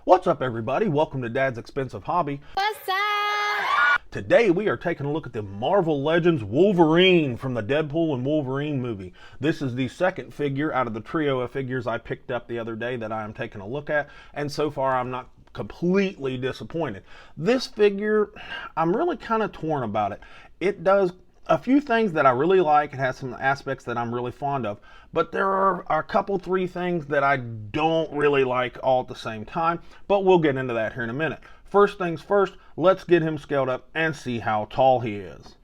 What's up, everybody? Welcome to Dad's Expensive Hobby. What's up? Today we are taking a look at the Marvel Legends Wolverine from the Deadpool and Wolverine movie. This is the second figure out of the trio of figures I picked up the other day that I am taking a look at, and so far I'm not completely disappointed. This figure, I'm really kind of torn about it. It does a few things that I really like. It has some aspects that I'm really fond of, but there are a couple, three things that I don't really like all at the same time, but we'll get into that here in a minute. First things first, let's get him scaled up and see how tall he is.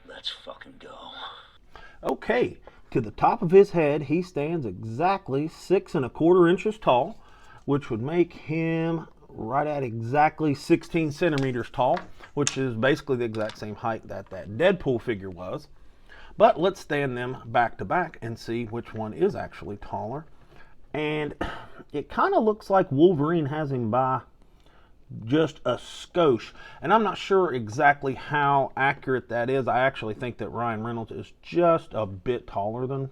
Let's fucking go. Okay, to the top of his head, he stands exactly 6¼ inches tall, which would make him right at exactly 16 centimeters tall, which is basically the exact same height that Deadpool figure was. But let's stand them back to back and see which one is actually taller. And it kind of looks like Wolverine has him by just a skosh. And I'm not sure exactly how accurate that is. I actually think that Ryan Reynolds is just a bit taller than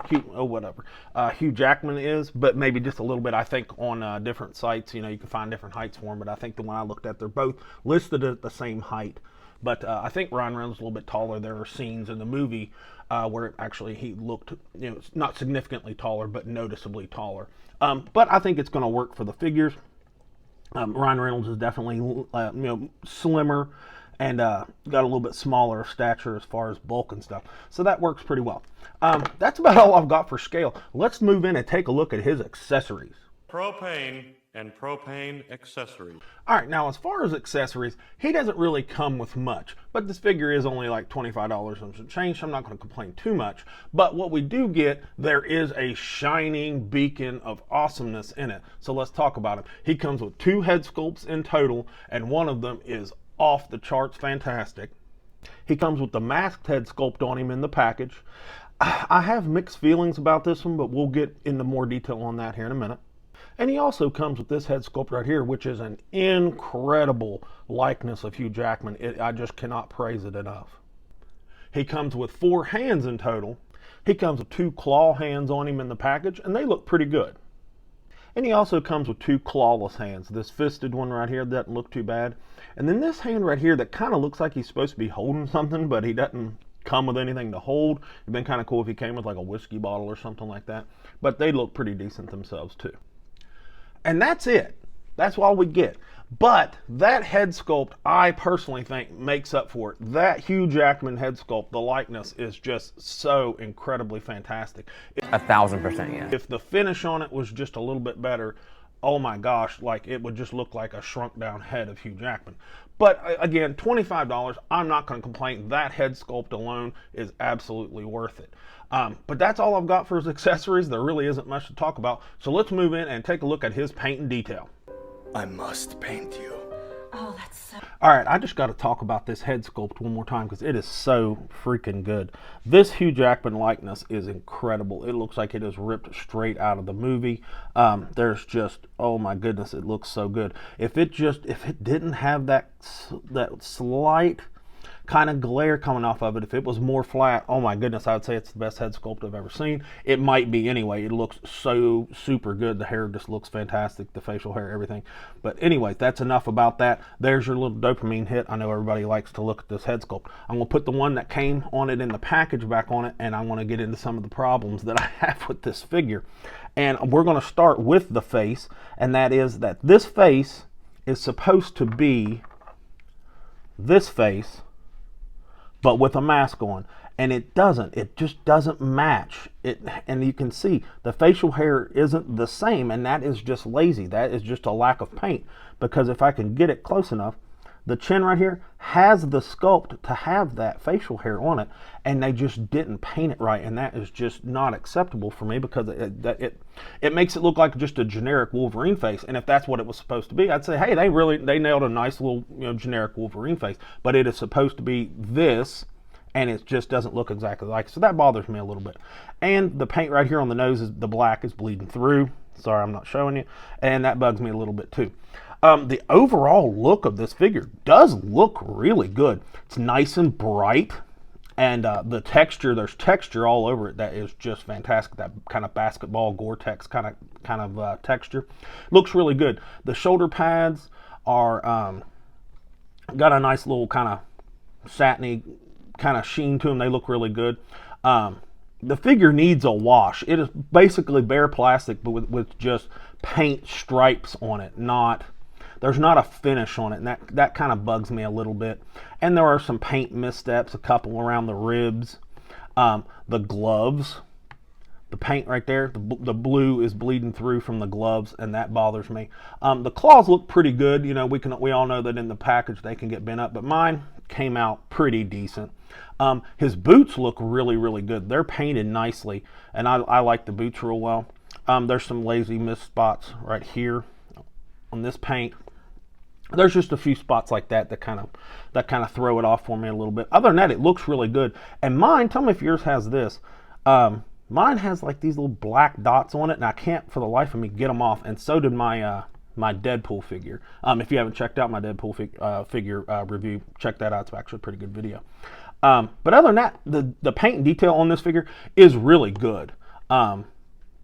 Hugh Jackman is, but maybe just a little bit. I think on different sites, you can find different heights for them, but I think the one I looked at, they're both listed at the same height. But I think Ryan Reynolds is a little bit taller. There are scenes in the movie where he looked, not significantly taller, but noticeably taller. But I think it's going to work for the figures. Ryan Reynolds is definitely, slimmer and got a little bit smaller stature as far as bulk and stuff. So that works pretty well. That's about all I've got for scale. Let's move in and take a look at his accessories. Propane and propane accessories. All right, now as far as accessories, he doesn't really come with much, but this figure is only like $25 and some change, so I'm not going to complain too much. But what we do get, there is a shining beacon of awesomeness in it. So let's talk about him. He comes with 2 head sculpts in total, and one of them is off the charts fantastic. He comes with the masked head sculpt on him in the package. I have mixed feelings about this one, but we'll get into more detail on that here in a minute. And he also comes with this head sculpt right here, which is an incredible likeness of Hugh Jackman. I just cannot praise it enough. He comes with 4 hands in total. He comes with 2 claw hands on him in the package, and they look pretty good. And he also comes with 2 clawless hands. This fisted one right here doesn't look too bad. And then this hand right here that kind of looks like he's supposed to be holding something, but he doesn't come with anything to hold. It'd been kind of cool if he came with like a whiskey bottle or something like that. But they look pretty decent themselves too. And that's it. That's all we get. But that head sculpt, I personally think, makes up for it. That Hugh Jackman head sculpt, the likeness is just so incredibly fantastic. 1000%, yeah. If the finish on it was just a little bit better, oh my gosh, like it would just look like a shrunk down head of Hugh Jackman. But again, $25, I'm not going to complain. That head sculpt alone is absolutely worth it. But that's all I've got for his accessories. There really isn't much to talk about. So let's move in and take a look at his paint and detail. I must paint you. Oh, that's so... All right, I just got to talk about this head sculpt one more time because it is so freaking good. This Hugh Jackman likeness is incredible. It looks like it is ripped straight out of the movie. There's just, oh my goodness, it looks so good. If it didn't have that slight kind of glare coming off of it, if it was more flat, oh my goodness, I would say it's the best head sculpt I've ever seen. It might be anyway. It looks so super good. The hair just looks fantastic, the facial hair, everything. But anyway, that's enough about that. There's your little dopamine hit. I know everybody likes to look at this head sculpt. I'm going to put the one that came on it in the package back on it, and I want to get into some of the problems that I have with this figure. And we're going to start with the face, and that is that this face is supposed to be this face, but with a mask on, and it just doesn't match it. And you can see the facial hair isn't the same, and that is just lazy. That is just a lack of paint, because if I can get it close enough, the chin right here has the sculpt to have that facial hair on it, and they just didn't paint it right, and that is just not acceptable for me, because it makes it look like just a generic Wolverine face. And if that's what it was supposed to be, I'd say, hey, they nailed a nice little generic Wolverine face. But it is supposed to be this, and it just doesn't look exactly like it. So that bothers me a little bit. And the paint right here on the nose, the black is bleeding through. Sorry, I'm not showing you, and that bugs me a little bit too. The overall look of this figure does look really good. It's nice and bright. And the texture, there's texture all over it that is just fantastic. That kind of basketball Gore-Tex kind of texture. Looks really good. The shoulder pads are got a nice little kind of satiny kind of sheen to them. They look really good. The figure needs a wash. It is basically bare plastic, but with just paint stripes on it. There's not a finish on it, and that kind of bugs me a little bit. And there are some paint missteps, a couple around the ribs. The gloves, the paint right there, the blue is bleeding through from the gloves, and that bothers me. The claws look pretty good. You know, we all know that in the package they can get bent up, but mine came out pretty decent. His boots look really, really good. They're painted nicely, and I like the boots real well. There's some lazy mist spots right here on this paint. There's just a few spots like that kind of throw it off for me a little bit. Other than that, it looks really good. And mine, tell me if yours has this. Mine has like these little black dots on it, and I can't for the life of me get them off. And so did my Deadpool figure. If you haven't checked out my Deadpool figure review, check that out. It's actually a pretty good video. But other than that, the paint and detail on this figure is really good.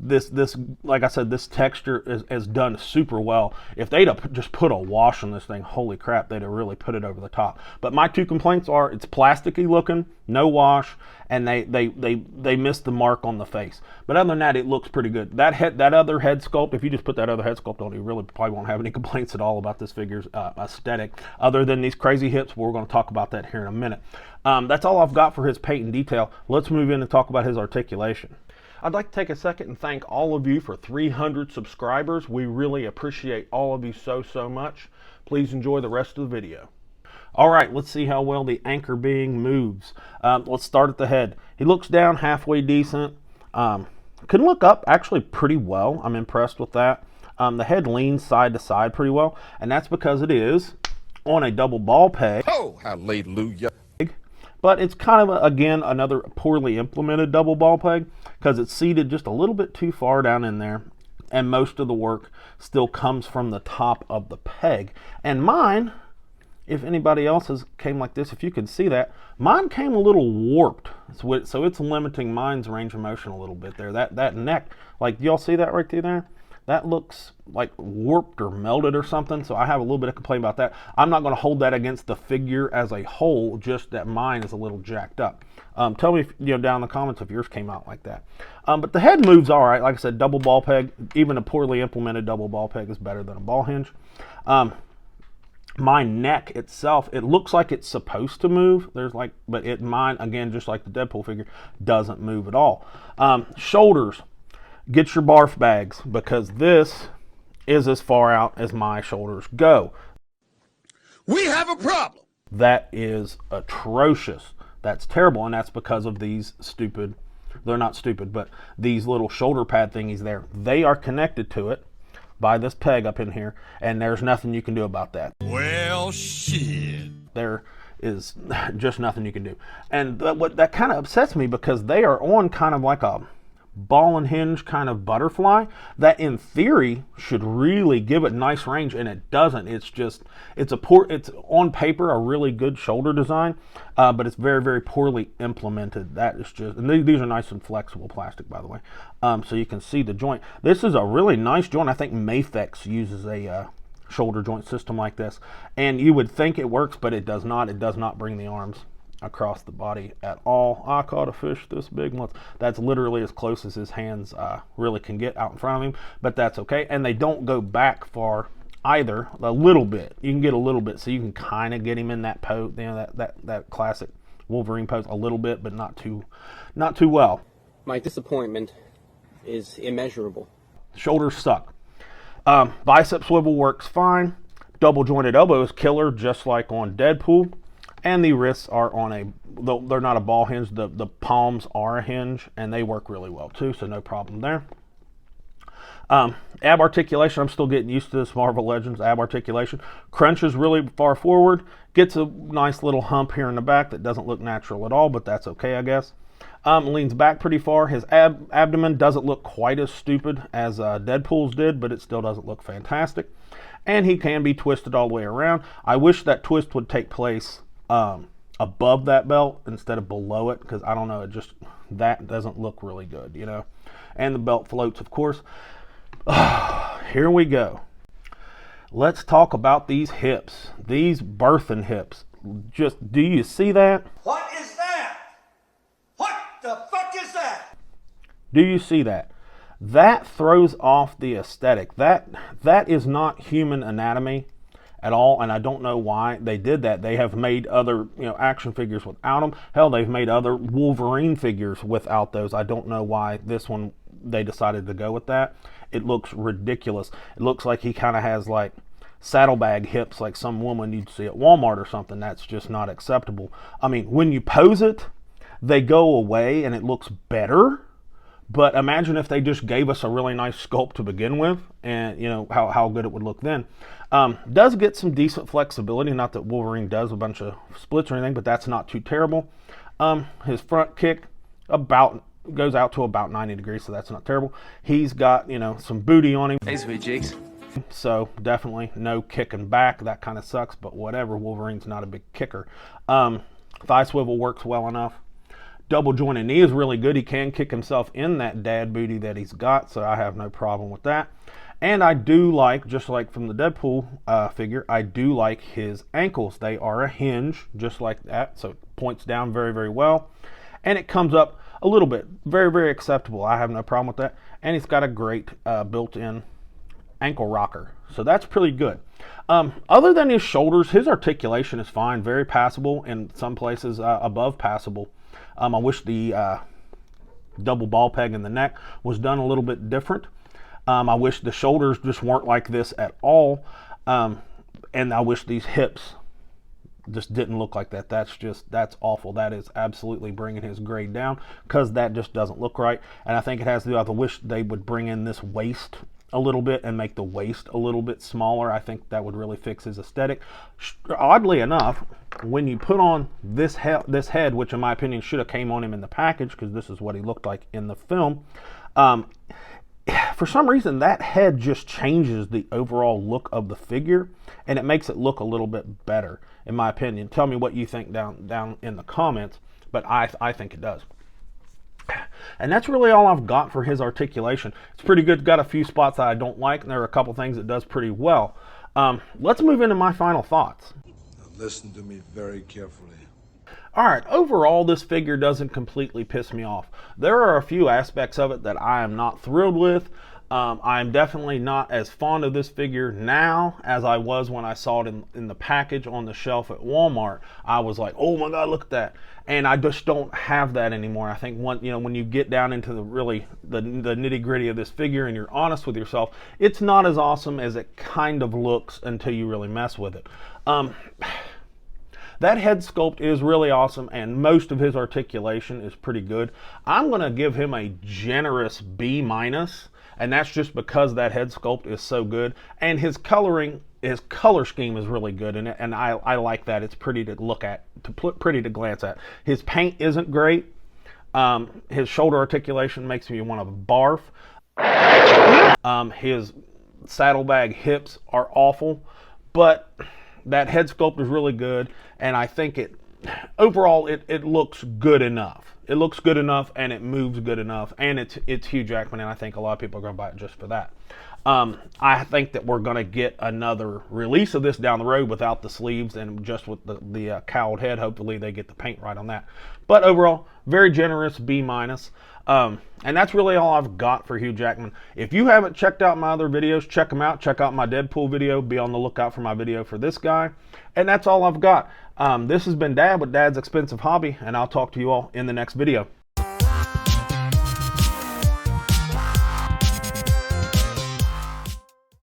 This like I said, this texture is done super well. If they'd have just put a wash on this thing, holy crap, they'd have really put it over the top. But my two complaints are it's plasticky looking, no wash, and they missed the mark on the face. But other than that, it looks pretty good. That other head sculpt, if you just put that other head sculpt on, you really probably won't have any complaints at all about this figure's aesthetic, other than these crazy hips. We're going to talk about that here in a minute. That's all I've got for his paint and detail. Let's move in and talk about his articulation. I'd like to take a second and thank all of you for 300 subscribers. We really appreciate all of you so much. Please enjoy the rest of the video. All right, let's see how well the anchor being moves. Let's start at the head. He looks down halfway decent. Can look up actually pretty well. I'm impressed with that. The head leans side to side pretty well, and that's because it is on a double ball peg. Oh, hallelujah. But it's kind of, again, another poorly implemented double ball peg because it's seated just a little bit too far down in there, and most of the work still comes from the top of the peg. And mine, if anybody else's came like this, if you can see that, mine came a little warped. So it's limiting mine's range of motion a little bit there. That neck, like, y'all see that right through there? That looks like warped or melted or something, so I have a little bit of complaint about that. I'm not going to hold that against the figure as a whole, just that mine is a little jacked up. Tell me down in the comments if yours came out like that. But the head moves all right. Like I said, double ball peg, even a poorly implemented double ball peg is better than a ball hinge. My neck itself, it looks like it's supposed to move. But mine, again, just like the Deadpool figure, doesn't move at all. Shoulders. Get your barf bags, because this is as far out as my shoulders go. We have a problem. That is atrocious. That's terrible, and that's because of these stupid, they're not stupid, but these little shoulder pad thingies there. They are connected to it by this peg up in here, and there's nothing you can do about that. Well, shit. There is just nothing you can do. And that kind of upsets me, because they are on kind of like a ball and hinge kind of butterfly that in theory should really give it nice range, and it doesn't. It's on paper a really good shoulder design, but it's very poorly implemented. That is just, and these are nice and flexible plastic, by the way, so you can see the joint. This is a really nice joint. I think Mafex uses a shoulder joint system like this, and you would think it works, but it does not. It does not bring the arms across the body at all. I caught a fish this big once. That's literally as close as his hands really can get out in front of him, but that's okay. And they don't go back far either. A little bit. You can get a little bit, so you can kind of get him in that pose, that classic Wolverine pose a little bit, but not too well. My disappointment is immeasurable. Shoulders suck. Bicep swivel works fine. Double jointed elbow is killer, just like on Deadpool. And the wrists are on they're not a ball hinge, the palms are a hinge, and they work really well too, so no problem there. Ab articulation, I'm still getting used to this Marvel Legends ab articulation. Crunches really far forward, gets a nice little hump here in the back that doesn't look natural at all, but that's okay, I guess. Leans back pretty far. His abdomen doesn't look quite as stupid as Deadpool's did, but it still doesn't look fantastic. And he can be twisted all the way around. I wish that twist would take place above that belt instead of below it, because I don't know, it just, that doesn't look really good, you know. And the belt floats, of course. Here we go. Let's talk about these hips, these birthing hips. Just, do you see that? What is that? What the fuck is that? Do you see that? That throws off the aesthetic. That is not human anatomy at all, and I don't know why they did that. They have made other, you know, action figures without them. Hell, they've made other Wolverine figures without those. I don't know why this one they decided to go with that. It looks ridiculous. It looks like he kind of has like saddlebag hips, like some woman you'd see at Walmart or something. That's just not acceptable. I mean, when you pose it, they go away and it looks better. But imagine if they just gave us a really nice sculpt to begin with, and you know how good it would look then. Does get some decent flexibility. Not that Wolverine does a bunch of splits or anything, but that's not too terrible. His front kick goes out to about 90 degrees, so that's not terrible. He's got, you know, some booty on him. Hey, sweet cheeks. So definitely no kicking back. That kind of sucks, but whatever. Wolverine's not a big kicker. Thigh swivel works well enough. Double jointed knee is really good. He can kick himself in that dad booty that he's got, so I have no problem with that. And I do like, just like from the Deadpool figure, I do like his ankles. They are a hinge, just like that, so it points down very, very well. And it comes up a little bit, very, very acceptable. I have no problem with that. And he's got a great built-in ankle rocker, so that's pretty good. Other than his shoulders, his articulation is fine, very passable, in some places above passable. I wish the double ball peg in the neck was done a little bit different. I wish the shoulders just weren't like this at all. And I wish these hips just didn't look like that. That's awful. That is absolutely bringing his grade down, because that just doesn't look right. And I think it has to do with, I wish they would bring in this waist a little bit and make the waist a little bit smaller. I think that would really fix his aesthetic. Oddly enough, when you put on this head, which in my opinion should have came on him in the package, because this is what he looked like in the film, for some reason that head just changes the overall look of the figure, and it makes it look a little bit better, in my opinion. Tell me what you think down in the comments, but I think it does. And that's really all I've got for his articulation. It's pretty good. Got a few spots that I don't like, and there are a couple things it does pretty well. Let's move into my final thoughts. Now listen to me very carefully. All right, overall, this figure doesn't completely piss me off. There are a few aspects of it that I am not thrilled with. I'm definitely not as fond of this figure now as I was when I saw it in the package on the shelf at Walmart. I was like, oh my God, look at that. And I just don't have that anymore. I think when you get down into the nitty gritty of this figure and you're honest with yourself, it's not as awesome as it kind of looks until you really mess with it. That head sculpt is really awesome, and most of his articulation is pretty good. I'm going to give him a generous B-, and that's just because that head sculpt is so good. And his coloring, his color scheme is really good, and I like that. It's pretty to look at, pretty to glance at. His paint isn't great. His shoulder articulation makes me want to barf. His saddlebag hips are awful, but that head sculpt is really good, and I think overall it looks good enough. It looks good enough, and it moves good enough, and it's Hugh Jackman, and I think a lot of people are going to buy it just for that. I think that we're going to get another release of this down the road without the sleeves and just with the cowled head. Hopefully they get the paint right on that. But overall, very generous B-. And that's really all I've got for Hugh Jackman. If you haven't checked out my other videos, check them out. Check out my Deadpool video. Be on the lookout for my video for this guy. And that's all I've got. This has been Dad with Dad's Expensive Hobby, and I'll talk to you all in the next video.